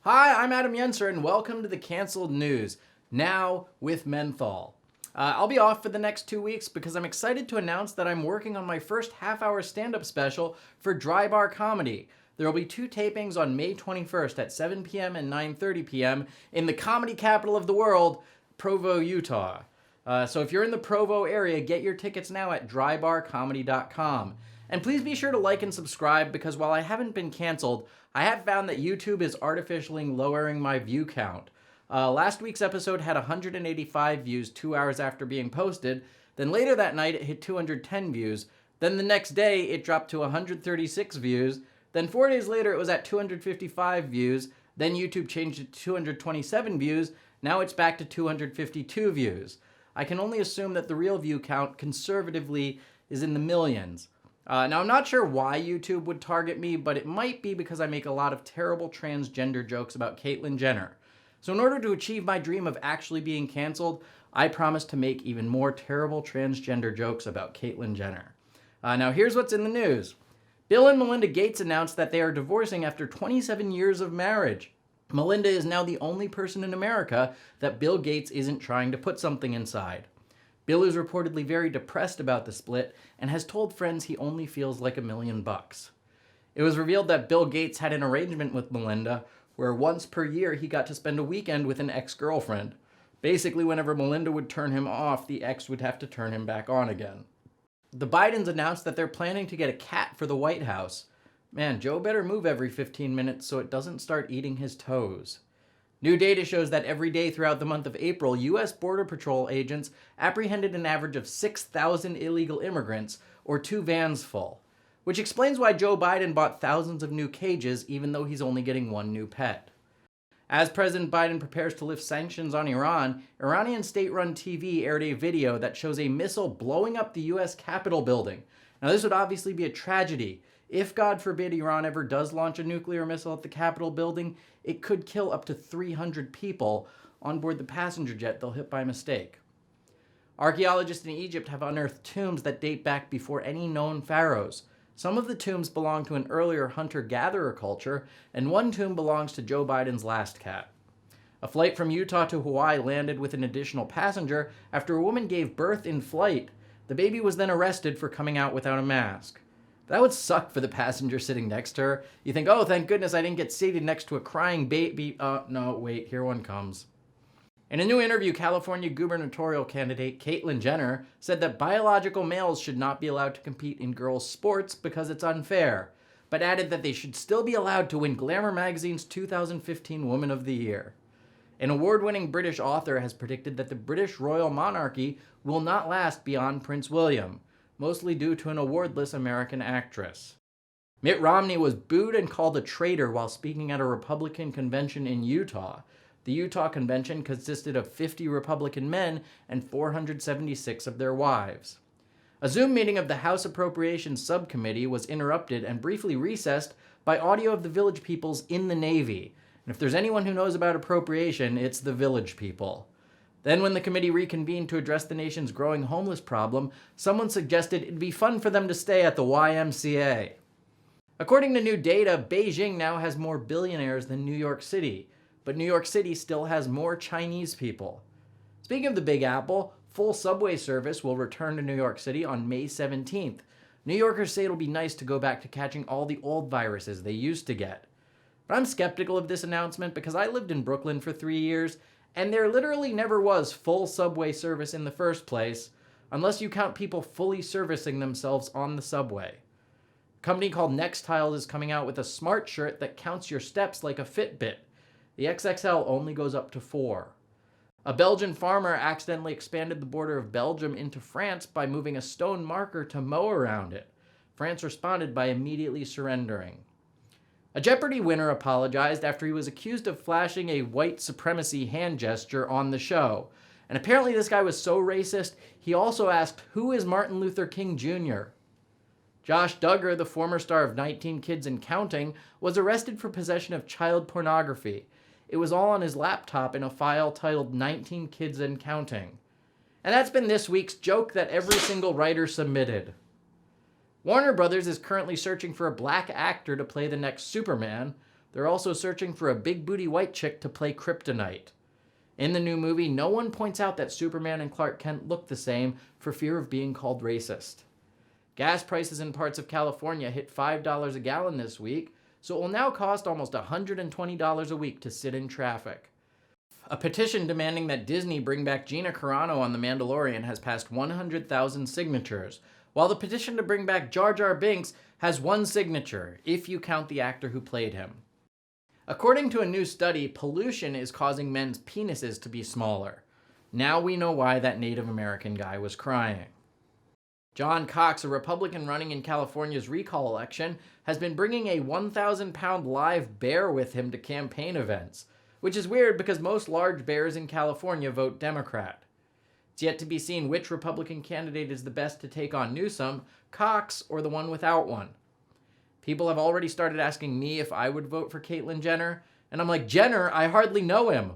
Hi, I'm Adam Yenser, and welcome to the Canceled News, now with menthol. I'll be off for the next 2 weeks because I'm excited to announce that I'm working on my first half-hour stand-up special for Dry Bar Comedy. There will be 2 tapings on May 21st at 7 p.m. and 9:30 p.m. in the comedy capital of the world, Provo, Utah. So if you're in the Provo area, get your tickets now at drybarcomedy.com. And please be sure to like and subscribe because while I haven't been canceled, I have found that YouTube is artificially lowering my view count. Last week's episode had 185 views 2 hours after being posted. Then later that night, it hit 210 views. Then the next day, it dropped to 136 views. Then 4 days later, it was at 255 views. Then YouTube changed it to 227 views. Now it's back to 252 views. I can only assume that the real view count, conservatively, is in the millions. Now, I'm not sure why YouTube would target me, but it might be because I make a lot of terrible transgender jokes about Caitlyn Jenner. So in order to achieve my dream of actually being canceled, I promise to make even more terrible transgender jokes about Caitlyn Jenner. Now, here's what's in the news. Bill and Melinda Gates announced that they are divorcing after 27 years of marriage. Melinda is now the only person in America that Bill Gates isn't trying to put something inside. Bill is reportedly very depressed about the split and has told friends he only feels like $1 million. It was revealed that Bill Gates had an arrangement with Melinda where once per year he got to spend a weekend with an ex-girlfriend. Basically, whenever Melinda would turn him off, the ex would have to turn him back on again. The Bidens announced that they're planning to get a cat for the White House. Man, Joe better move every 15 minutes so it doesn't start eating his toes. New data shows that every day throughout the month of April, U.S. Border Patrol agents apprehended an average of 6,000 illegal immigrants, or 2 vans full. Which explains why Joe Biden bought thousands of new cages, even though he's only getting 1 new pet. As President Biden prepares to lift sanctions on Iran, Iranian state-run TV aired a video that shows a missile blowing up the U.S. Capitol building. Now, this would obviously be a tragedy. If, God forbid, Iran ever does launch a nuclear missile at the Capitol building, it could kill up to 300 people on board the passenger jet they'll hit by mistake. Archaeologists in Egypt have unearthed tombs that date back before any known pharaohs. Some of the tombs belong to an earlier hunter-gatherer culture, and 1 tomb belongs to Joe Biden's last cat. A flight from Utah to Hawaii landed with an additional passenger after a woman gave birth in flight. The baby was then arrested for coming out without a mask. That would suck for the passenger sitting next to her. You think, oh, thank goodness I didn't get seated next to a crying baby. No, wait, here one comes. In a new interview, California gubernatorial candidate Caitlyn Jenner said that biological males should not be allowed to compete in girls' sports because it's unfair, but added that they should still be allowed to win Glamour magazine's 2015 Woman of the Year. An award-winning British author has predicted that the British royal monarchy will not last beyond Prince William, mostly due to an awardless American actress. Mitt Romney was booed and called a traitor while speaking at a Republican convention in Utah. The Utah convention consisted of 50 Republican men and 476 of their wives. A Zoom meeting of the House Appropriations Subcommittee was interrupted and briefly recessed by audio of the Village Peoples in the Navy. And if there's anyone who knows about appropriation, it's the Village People. Then when the committee reconvened to address the nation's growing homeless problem, someone suggested it'd be fun for them to stay at the YMCA. According to new data, Beijing now has more billionaires than New York City, but New York City still has more Chinese people. Speaking of the Big Apple, full subway service will return to New York City on May 17th. New Yorkers say it'll be nice to go back to catching all the old viruses they used to get. But I'm skeptical of this announcement because I lived in Brooklyn for 3 years, and there literally never was full subway service in the first place, unless you count people fully servicing themselves on the subway. A company called Nextile is coming out with a smart shirt that counts your steps like a Fitbit. The XXL only goes up to 4. A Belgian farmer accidentally expanded the border of Belgium into France by moving a stone marker to mow around it. France responded by immediately surrendering. A Jeopardy winner apologized after he was accused of flashing a white supremacy hand gesture on the show. And apparently this guy was so racist, he also asked, "Who is Martin Luther King Jr.?" Josh Duggar, the former star of 19 Kids and Counting, was arrested for possession of child pornography. It was all on his laptop in a file titled 19 Kids and Counting. And that's been this week's joke that every single writer submitted. Warner Brothers is currently searching for a black actor to play the next Superman, They're also searching for a big booty white chick to play Kryptonite. In the new movie, no one points out that Superman and Clark Kent look the same for fear of being called racist. Gas prices in parts of California hit $5 a gallon this week, so it will now cost almost $120 a week to sit in traffic. A petition demanding that Disney bring back Gina Carano on The Mandalorian has passed 100,000 signatures, while the petition to bring back Jar Jar Binks has 1 signature, if you count the actor who played him. According to a new study, pollution is causing men's penises to be smaller. Now we know why that Native American guy was crying. John Cox, a Republican running in California's recall election, has been bringing a 1,000-pound live bear with him to campaign events, which is weird because most large bears in California vote Democrat. It's yet to be seen which Republican candidate is the best to take on Newsom, Cox or the one without one. People have already started asking me if I would vote for Caitlyn Jenner, and I'm like, Jenner, I hardly know him.